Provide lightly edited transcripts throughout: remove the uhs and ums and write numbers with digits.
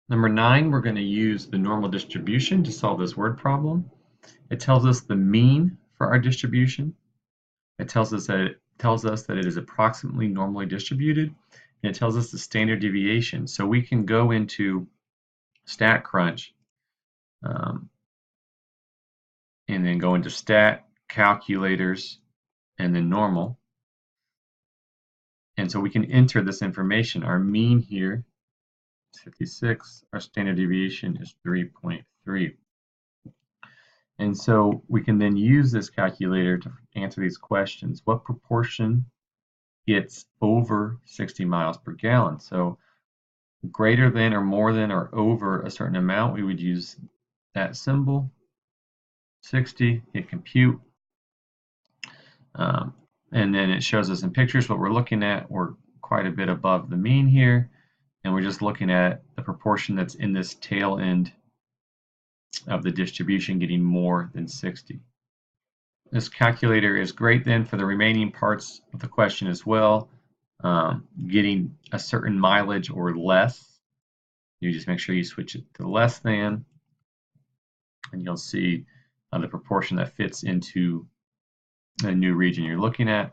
Number 9, we're going to use the normal distribution to solve this word problem. It tells us the mean for our distribution. It tells us that it is approximately normally distributed, and it tells us the standard deviation. So we can go into StatCrunch and then go into Stat, Calculators, and then Normal. And so we can enter this information. Our mean here is 56. Our standard deviation is 3.3. And so we can then use this calculator to answer these questions. What proportion gets over 60 miles per gallon? So greater than or more than or over a certain amount, we would use that symbol. 60, hit compute. And then it shows us in pictures what we're looking at. We're quite a bit above the mean here. And we're just looking at the proportion that's in this tail end of the distribution getting more than 60. This calculator is great then for the remaining parts of the question as well. Getting a certain mileage or less, you just make sure you switch it to less than, and you'll see the proportion that fits into the new region you're looking at.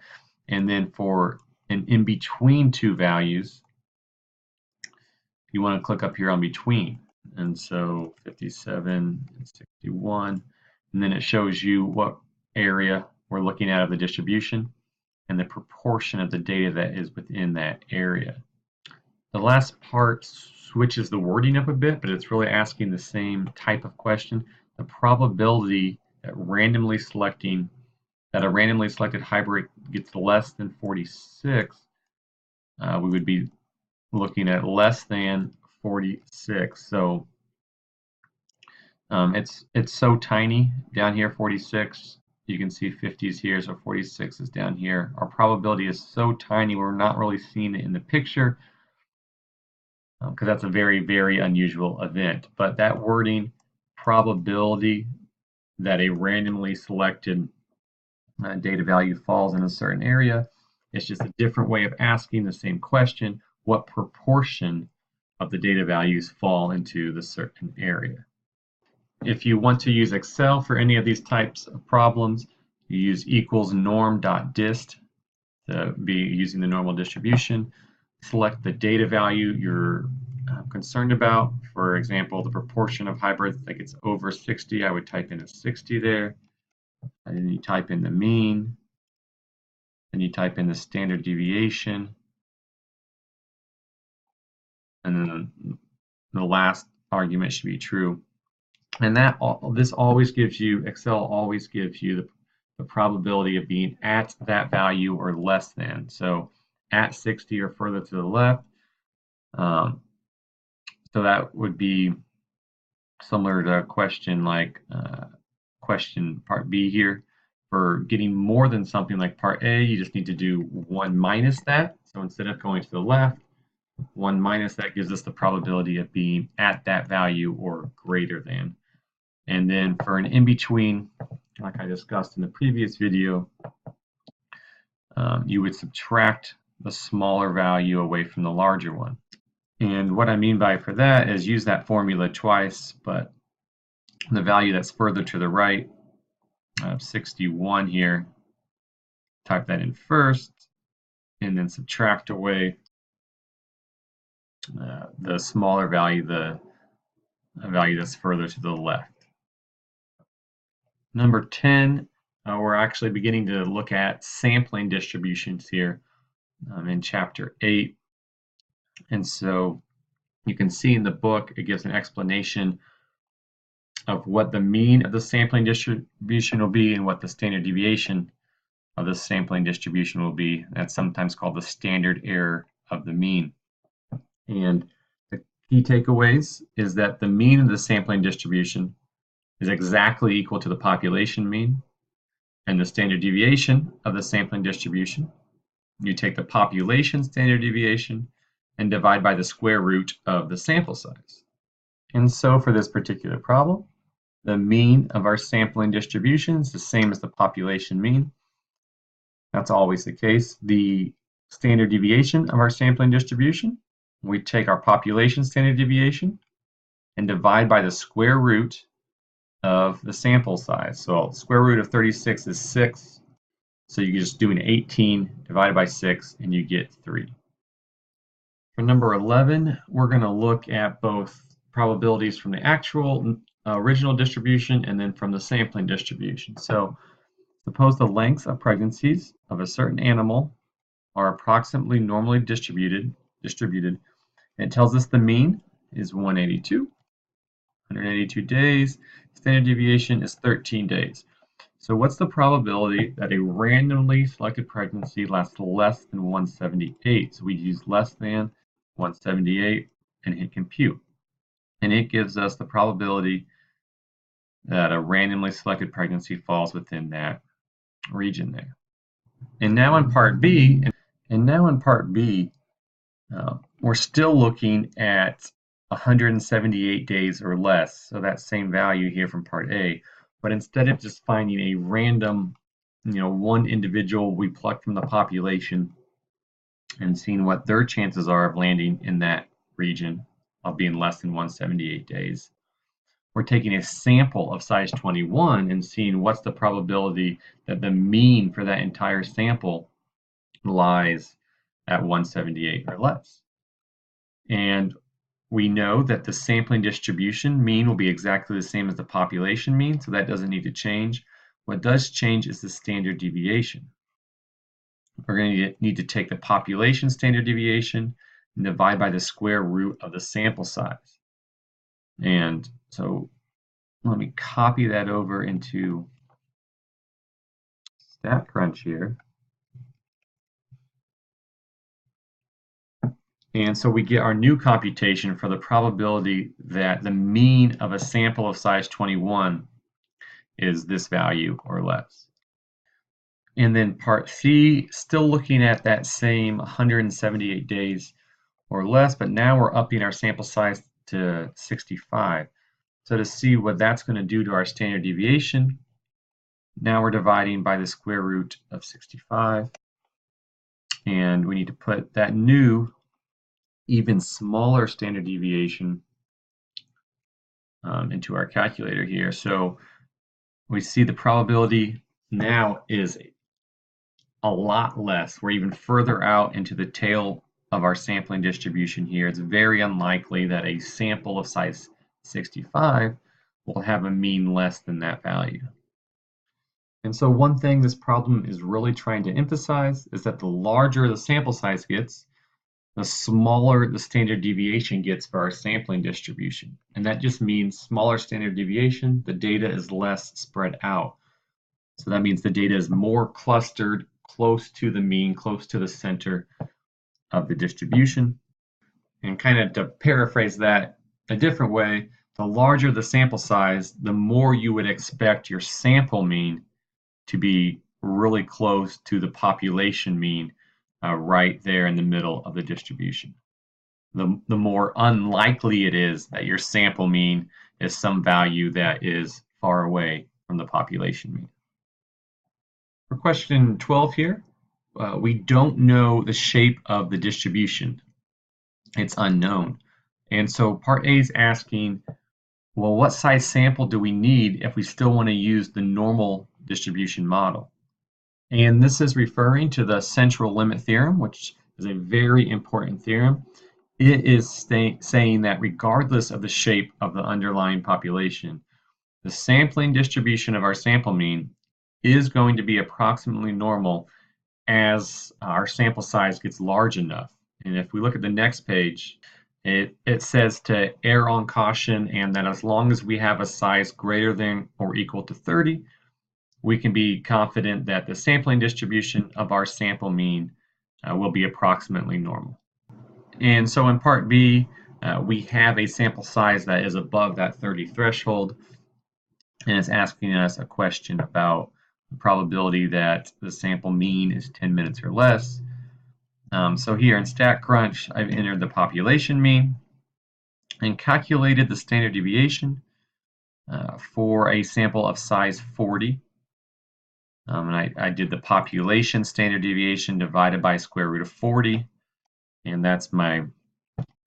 And then for an in between two values, you want to click up here on between. And so 57 and 61, and then it shows you what area we're looking at of the distribution and the proportion of the data that is within that area. The last part switches the wording up a bit, but it's really asking the same type of question. The probability that a randomly selected hybrid gets less than 46, we would be looking at less than 46. So it's so tiny down here, 46. You can see 50s here, so 46 is down here. Our probability is so tiny, we're not really seeing it in the picture because that's a very, very unusual event. But that wording, probability that a randomly selected data value falls in a certain area, it's just a different way of asking the same question: what proportion of the data values fall into the certain area? If you want to use Excel for any of these types of problems, you use equals norm.dist to be using the normal distribution. Select the data value you're concerned about. For example, the proportion of hybrids that gets over 60, I would type in a 60 there. And then you type in the mean. Then you type in the standard deviation. And then the last argument should be true. And this always gives you, Excel always gives you the probability of being at that value or less than. So at 60 or further to the left. So that would be similar to a question like question part B here. For getting more than something like part A, you just need to do 1 minus that. So instead of going to the left, 1 minus that gives us the probability of being at that value or greater than. And then for an in-between, like I discussed in the previous video, you would subtract the smaller value away from the larger one. And what I mean by for that is use that formula twice, but the value that's further to the right, 61 here, type that in first, and then subtract away the smaller value, the value that's further to the left. Number 10, we're actually beginning to look at sampling distributions here in Chapter 8. And so you can see in the book, it gives an explanation of what the mean of the sampling distribution will be and what the standard deviation of the sampling distribution will be. That's sometimes called the standard error of the mean. And the key takeaways is that the mean of the sampling distribution is exactly equal to the population mean, and the standard deviation of the sampling distribution, you take the population standard deviation and divide by the square root of the sample size. And so for this particular problem, the mean of our sampling distribution is the same as the population mean. That's always the case. The standard deviation of our sampling distribution, we take our population standard deviation and divide by the square root of the sample size. So square root of 36 is 6. So you just do an 18 divided by 6 and you get 3. For number 11, we're going to look at both probabilities from the actual original distribution and then from the sampling distribution. So suppose the lengths of pregnancies of a certain animal are approximately normally distributed. It tells us the mean is 182 days. Standard deviation is 13 days. So what's the probability that a randomly selected pregnancy lasts less than 178? So we use less than 178 and hit compute. And it gives us the probability that a randomly selected pregnancy falls within that region there. And now in part B, we're still looking at 178 days or less. So that same value here from part A. But instead of just finding a random, one individual we pluck from the population and seeing what their chances are of landing in that region of being less than 178 days, we're taking a sample of size 21 and seeing what's the probability that the mean for that entire sample lies at 178 or less. And we know that the sampling distribution mean will be exactly the same as the population mean, so that doesn't need to change. What does change is the standard deviation. We're going to need to take the population standard deviation and divide by the square root of the sample size. And so let me copy that over into StatCrunch here. And so we get our new computation for the probability that the mean of a sample of size 21 is this value or less. And then part C, still looking at that same 178 days or less, but now we're upping our sample size to 65. So to see what that's going to do to our standard deviation, now we're dividing by the square root of 65. And we need to put that new, even smaller standard deviation into our calculator here. So we see the probability now is a lot less. We're even further out into the tail of our sampling distribution here. It's very unlikely that a sample of size 65 will have a mean less than that value. And so one thing this problem is really trying to emphasize is that the larger the sample size gets, the smaller the standard deviation gets for our sampling distribution. And that just means smaller standard deviation, the data is less spread out. So that means the data is more clustered close to the mean, close to the center of the distribution. And kind of to paraphrase that a different way, the larger the sample size, the more you would expect your sample mean to be really close to the population mean right there in the middle of the distribution. The more unlikely it is that your sample mean is some value that is far away from the population mean. For question 12 here, we don't know the shape of the distribution. It's unknown. And so part A is asking, well, what size sample do we need if we still want to use the normal distribution model? And this is referring to the central limit theorem, which is a very important theorem. It is saying that regardless of the shape of the underlying population, the sampling distribution of our sample mean is going to be approximately normal as our sample size gets large enough. And if we look at the next page, it says to err on caution, and that as long as we have a size greater than or equal to 30, we can be confident that the sampling distribution of our sample mean will be approximately normal. And so in part B, we have a sample size that is above that 30 threshold, and it's asking us a question about the probability that the sample mean is 10 minutes or less. So here in StatCrunch, I've entered the population mean and calculated the standard deviation for a sample of size 40. And I did the population standard deviation divided by square root of 40, and that's my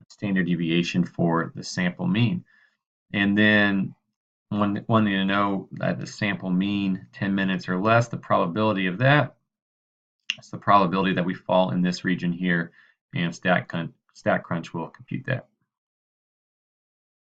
standard deviation for the sample mean. And then wanting to know that the sample mean 10 minutes or less, the probability of that. It's the probability that we fall in this region here, and StatCrunch will compute that.